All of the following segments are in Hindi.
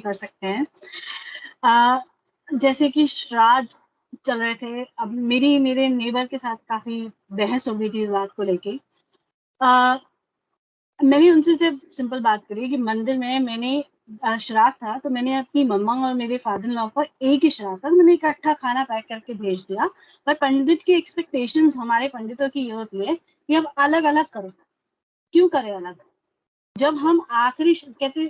कर सकते हैं। जैसे कि श्राद्ध चल रहे थे, अब मेरे नेबर के साथ काफ़ी बहस हो गई थी इस बात को लेके। मैंने उनसे सिर्फ सिंपल बात करी कि मंदिर में मैंने श्राद्ध था, तो मैंने अपनी मम्मा और मेरे फादर इन लॉ को एक ही श्राद्ध था, तो मैंने इकट्ठा खाना पैक करके भेज दिया। पर पंडित की एक्सपेक्टेशंस हमारे पंडितों की ये होती है कि अब अलग-अलग करो। क्यों करें अलग? जब हम आखिरी कहते,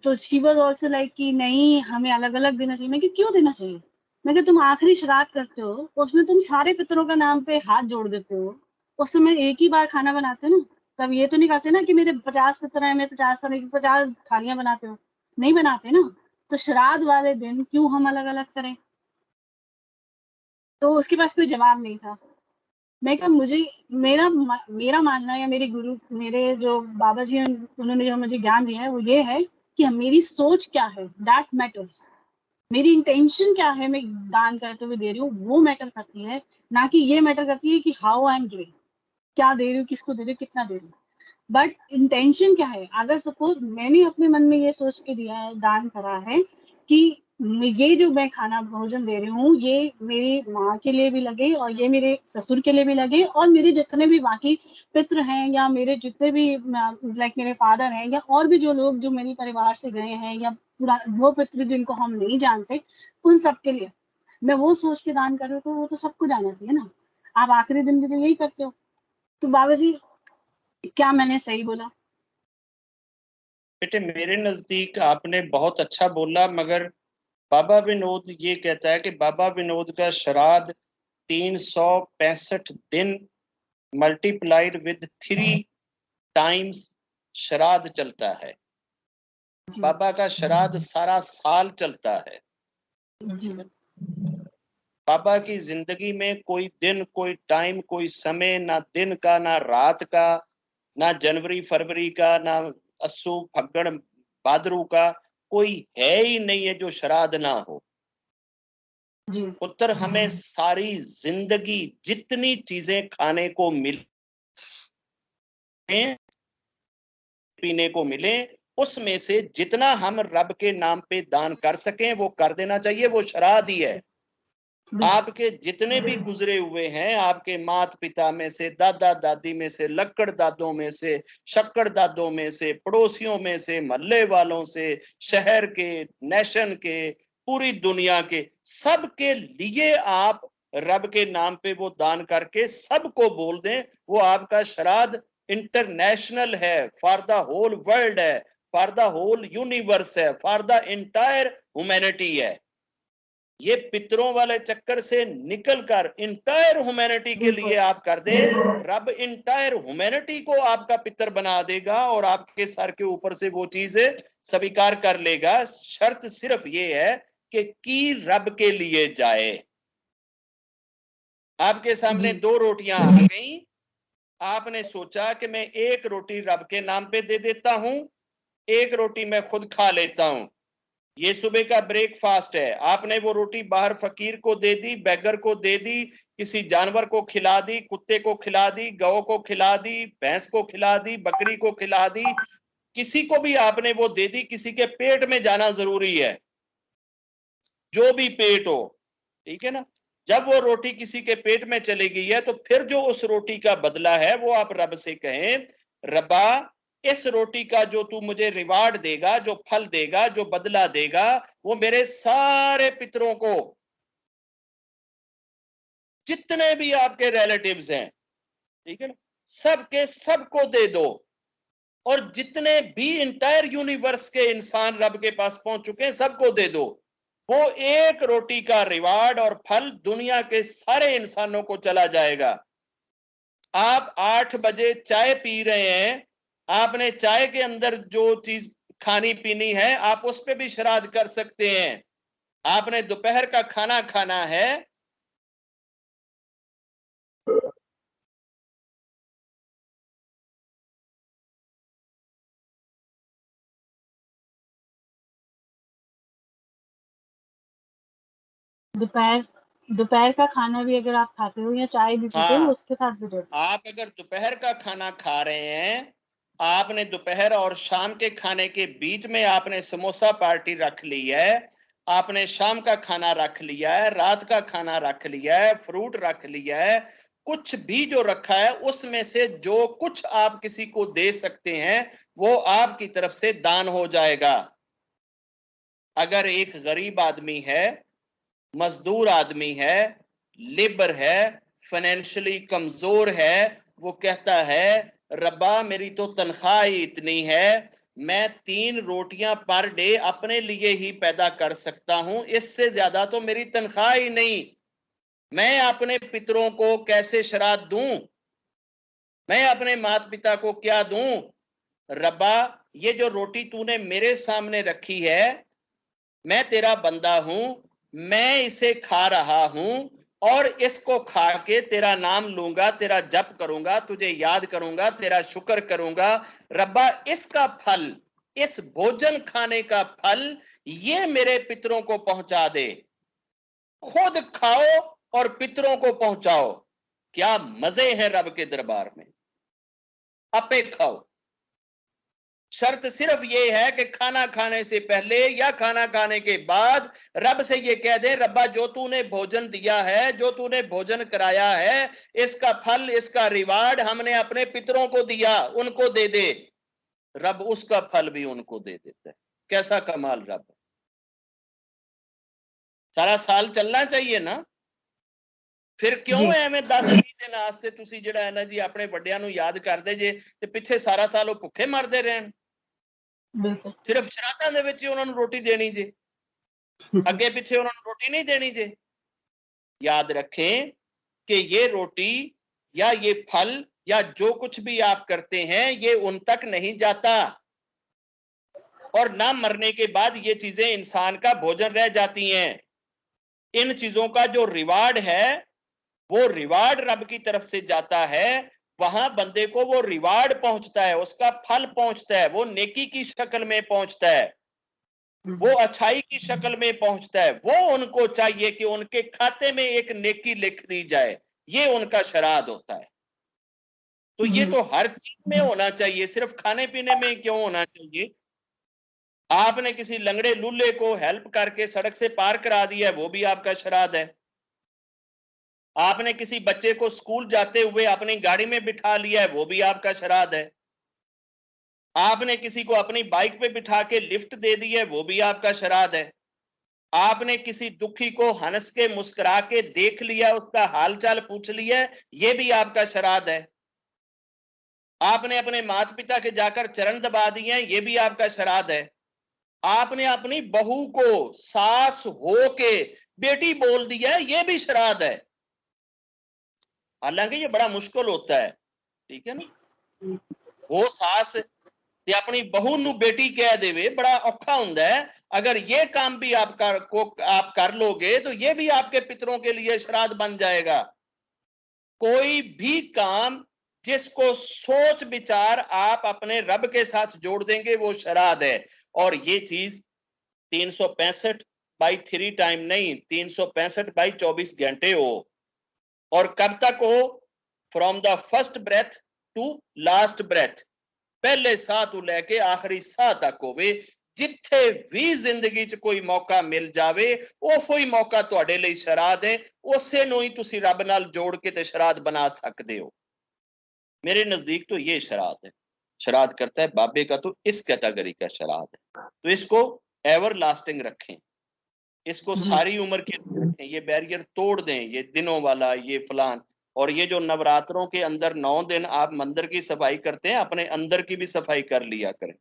तो शी वाज़ आल्सो लाइक कि नहीं हमें अलग-अलग देना चाहिए। मैं कहा क्यों देना चाहिए? मैं कहा तुम आखिरी श्राद्ध करते हो, उसमें तुम सारे पितरों का नाम पे हाथ जोड़ देते हो। उस समय एक ही बार खाना बनाते हो ना, तब ये तो नहीं कहते ना कि मेरे 50 पितर हैं, मैं 50 तरह की 50 थालियाँ बनाते हो। नहीं बनाते ना। तो श्राद्ध वाले दिन क्यों हम अलग-अलग करें? तो उसके पास कोई जवाब नहीं था। मैं कहा मुझे मेरा मानना या मेरे जो बाबा जी हैं, उन्होंने जो मुझे ज्ञान दिया है वो ये है कि मेरी सोच क्या है, दैट मैटर्स। मेरी इंटेंशन क्या है, मैं दान करते हुए दे रही हूँ, वो मैटर करती है। ना कि ये मैटर करती है कि हाउ आई एम डूइंग, क्या दे रही हूँ, किसको दे रही हूँ, कितना दे रही हूँ। बट इंटेंशन क्या है? अगर सपोज मैंने अपने मन में ये सोच के दिया है, दान करा है कि ये जो मैं खाना भोजन दे रही हूँ, ये मेरी माँ के लिए भी लगे और ये मेरे ससुर के लिए भी लगे और मेरे जितने भी बाकी पितृ हैं या मेरे जितने भी लाइक मेरे फादर हैं या और भी जो लोग जो मेरे परिवार से गए हैं या पूरा वो पितृ जिनको हम नहीं जानते, उन सब के लिए मैं वो सोच के दान कर रही हूँ, तो वो तो सबको जाना चाहिए ना। आप आखिरी दिन भी तो यही करते हो। तो बाबा जी, क्या मैंने सही बोला? बेटे मेरे नजदीक आपने बहुत अच्छा बोला, मगर बाबा विनोद ये कहता है कि बाबा विनोद का श्राद्ध 365 दिन मल्टीप्लाइड विद 3 टाइम्स श्राद्ध चलता है। जी बाबा का श्राद्ध सारा साल चलता है। जी बाबा की जिंदगी में कोई दिन, कोई टाइम, कोई समय, ना दिन का ना रात का, ना जनवरी फरवरी का, ना अस्सू फग्गड़ भादरू का, कोई है ही नहीं है जो श्राद्ध ना हो। जी उत्तर हमें सारी जिंदगी जितनी चीजें खाने को मिले, पीने को मिले, उसमें से जितना हम रब के नाम पे दान कर सकें वो कर देना चाहिए। वो श्राद्ध ही है। बिल्कुल। आपके जितने भी गुजरे हुए हैं, आपके माता पिता में से, दादा दादी में से, लक्कड़ दादों में से, शक्कड़ दादों में से, पड़ोसियों में से, मोहल्ले वालों से, शहर के, नेशन के, पूरी दुनिया के, सबके लिए आप रब के नाम पे वो दान करके सबको बोल दें। वो आपका श्राद्ध इंटरनेशनल है, फॉर द होल वर्ल्ड है, फॉर द होल यूनिवर्स है, फॉर द इंटायर ह्यूमैनिटी है। ये पितरों वाले चक्कर से निकलकर इंटायर ह्यूमैनिटी के लिए बिल्कुल। आप कर दें, रब इंटायर ह्यूमैनिटी को आपका पितर बना देगा और आपके सर के ऊपर से वो चीजें स्वीकार कर लेगा। शर्त सिर्फ ये है कि की रब के लिए जाए। आपके सामने जी 2 रोटियां आ गई, आपने सोचा कि मैं एक रोटी रब के नाम पे दे देता हूं, एक रोटी मैं खुद खा लेता हूं। ये सुबह का ब्रेकफास्ट है। आपने वो रोटी बाहर फकीर को दे दी, बैगर को दे दी, किसी जानवर को खिला दी, कुत्ते को खिला दी, गौ को खिला दी, भैंस को खिला दी, बकरी को खिला दी, किसी को भी आपने वो दे दी। किसी के पेट में जाना जरूरी है, जो भी पेट हो, ठीक है ना। जब वो रोटी किसी के पेट में चली गई है, तो फिर जो उस रोटी का बदला है वो आप रब से कहें, रब्बा इस रोटी का जो तू मुझे रिवार्ड देगा, जो फल देगा, जो बदला देगा, वो मेरे सारे पितरों को, जितने भी आपके रिलेटिव्स हैं, ठीक है ना, सबके सबको दे दो। और जितने भी इंटायर यूनिवर्स के इंसान रब के पास पहुंच चुके हैं सबको दे दो। वो एक रोटी का रिवार्ड और फल दुनिया के सारे इंसानों को चला जाएगा। आप 8 बजे चाय पी रहे हैं, आपने चाय के अंदर जो चीज खानी पीनी है आप उस पर भी श्राद्ध कर सकते हैं। आपने दोपहर का खाना खाना है, दोपहर दोपहर का खाना भी अगर आप खाते हो या चाय भी पीते हो हाँ, उसके साथ भी दे दो। आप अगर दोपहर का खाना खा रहे हैं आपने दोपहर और शाम के खाने के बीच में आपने समोसा पार्टी रख ली है, आपने शाम का खाना रख लिया है, रात का खाना रख लिया है, फ्रूट रख लिया है, कुछ भी जो रखा है उसमें से जो कुछ आप किसी को दे सकते हैं वो आपकी तरफ से दान हो जाएगा। अगर एक गरीब आदमी है, मजदूर आदमी है, लेबर है, फाइनेंशियली कमजोर है, वो कहता है रब्बा मेरी तो तनख्वाह ही इतनी है, मैं 3 रोटियां पर डे अपने लिए ही पैदा कर सकता हूं, इससे ज्यादा तो मेरी तनख्वाह ही नहीं, मैं अपने पितरों को कैसे श्राद्ध दूं, मैं अपने माता पिता को क्या दूं। रब्बा ये जो रोटी तूने मेरे सामने रखी है, मैं तेरा बंदा हूं, मैं इसे खा रहा हूं और इसको खा के तेरा नाम लूंगा, तेरा जप करूंगा, तुझे याद करूंगा, तेरा शुक्र करूंगा। रब्बा इसका फल, इस भोजन खाने का फल ये मेरे पितरों को पहुंचा दे, खुद खाओ और पितरों को पहुंचाओ। क्या मजे हैं रब के दरबार में, आपे खाओ। शर्त सिर्फ ये है कि खाना खाने से पहले या खाना खाने के बाद रब से ये कह दे रब्बा जो तूने भोजन दिया है, जो तूने भोजन कराया है, इसका फल, इसका रिवार्ड हमने अपने पितरों को दिया, उनको दे दे। रब उसका फल भी उनको दे देता है। कैसा कमाल रब है। सारा साल चलना चाहिए ना, फिर क्यों जी ਐਵੇਂ 10-20 दिन आस्ते ਤੁਸੀਂ ਜਿਹੜਾ ਹੈ ਨਾ ਜੀ ਆਪਣੇ ਵੱਡਿਆਂ ਨੂੰ ਯਾਦ ਕਰਦੇ ਜੇ ਤੇ ਪਿੱਛੇ ਸਾਰਾ ਸਾਲ ਉਹ ਭੁੱਖੇ ਮਰਦੇ ਰਹਿਣ। बिल्कुल। सिर्फ ਸ਼ਰਾਧਾਂ ਦੇ ਵਿੱਚ ਹੀ ਉਹਨਾਂ ਨੂੰ ਰੋਟੀ ਦੇਣੀ ਜੇ, ਅੱਗੇ ਪਿੱਛੇ ਉਹਨਾਂ ਨੂੰ ਰੋਟੀ नहीं देनी जे। याद रखें कि ये रोटी या ये फल या जो कुछ भी आप करते हैं ये उन तक नहीं जाता, और ना मरने के बाद ये चीजें इंसान का भोजन रह जाती हैं। इन चीजों का जो रिवार्ड है वो रिवार्ड रब की तरफ से जाता है, वहां बंदे को वो रिवार्ड पहुंचता है, उसका फल पहुंचता है, वो नेकी की शक्ल में पहुंचता है, वो अच्छाई की शक्ल में पहुंचता है। वो उनको चाहिए कि उनके खाते में एक नेकी लिख दी जाए, ये उनका श्राद्ध होता है। तो ये तो हर चीज में होना चाहिए, सिर्फ खाने पीने में क्यों होना चाहिए। आपने किसी लंगड़े लूल्हे को हेल्प करके सड़क से पार करा दिया, वो भी आपका श्राद्ध है। आपने किसी बच्चे को स्कूल जाते हुए अपनी गाड़ी में बिठा लिया है, वो भी आपका श्राद्ध है। आपने किसी को अपनी बाइक पे बिठा के लिफ्ट दे दी है, वो भी आपका श्राद्ध है। आपने किसी दुखी को हंस के मुस्कुरा के देख लिया, उसका हालचाल पूछ लिया, ये भी आपका श्राद्ध है। आपने अपने माता पिता के जाकर चरण दबा दिए हैं, ये भी आपका श्राद्ध है। आपने अपनी बहू को सास हो के बेटी बोल दिया है, ये भी श्राद्ध है। हालांकि ये बड़ा मुश्किल होता है, ठीक है ना। वो सास ते अपनी बहू नू बेटी कह देवे, बड़ा औखा हुंदा है। अगर ये काम भी आप कर लोगे तो ये भी आपके पितरों के लिए श्राद्ध बन जाएगा। कोई भी काम जिसको सोच विचार आप अपने रब के साथ जोड़ देंगे वो श्राद्ध है। और ये चीज 365/3 टाइम नहीं, 365/24 घंटे हो। और कब तक हो? From the first breath to last breath, पहले साह तो लैके आखिरी साह तक होवे। जिथे भी जिंदगी च कोई मौका मिल जावे वो ही मौका तुहाडे लई श्राद्ध है। उसे नूं ही तुसीं रब नाल जोड़ के ते श्राद्ध बना सकते हो। मेरे नजदीक तो ये श्राद्ध है। श्राद्ध करता है बाबे का तो इस कैटेगरी का श्राद्ध है। तो इसको एवर लास्टिंग रखें, इसको सारी उम्र के लिए रखें, ये बैरियर तोड़ दें, ये दिनों वाला, ये फलान। और ये जो नवरात्रों के अंदर 9 दिन आप मंदिर की सफाई करते हैं, अपने अंदर की भी सफाई कर लिया करें,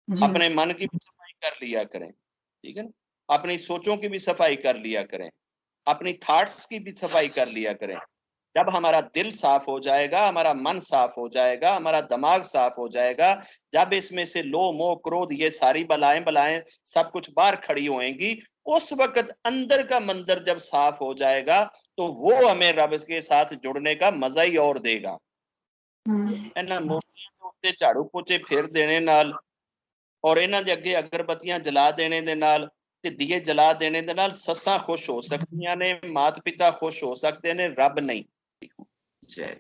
अपने मन की भी सफाई कर लिया करें, ठीक है ना। अपनी सोचों की भी सफाई कर लिया करें, अपनी थॉट्स की भी सफाई कर लिया करें। जब हमारा दिल साफ हो जाएगा, हमारा मन साफ हो जाएगा, हमारा दिमाग साफ हो जाएगा, जब इसमें से लोभ मोह क्रोध ये सारी बलाएं सब कुछ बाहर खड़ी होएंगी, उस वक्त अंदर का मंदिर जब साफ हो जाएगा तो वो हमें रब के साथ जुड़ने का मजा ही और देगा। इन्हां मूर्तियां दे उत्ते झाड़ू पोचे फेर देने नाल और इन्हां दे अगे अगरबत्तियां जला देने दे नाल ते दिए जला देने दे नाल सस्सां खुश हो सकदियां ने, माता पिता खुश हो सकते ने, रब नहीं। जय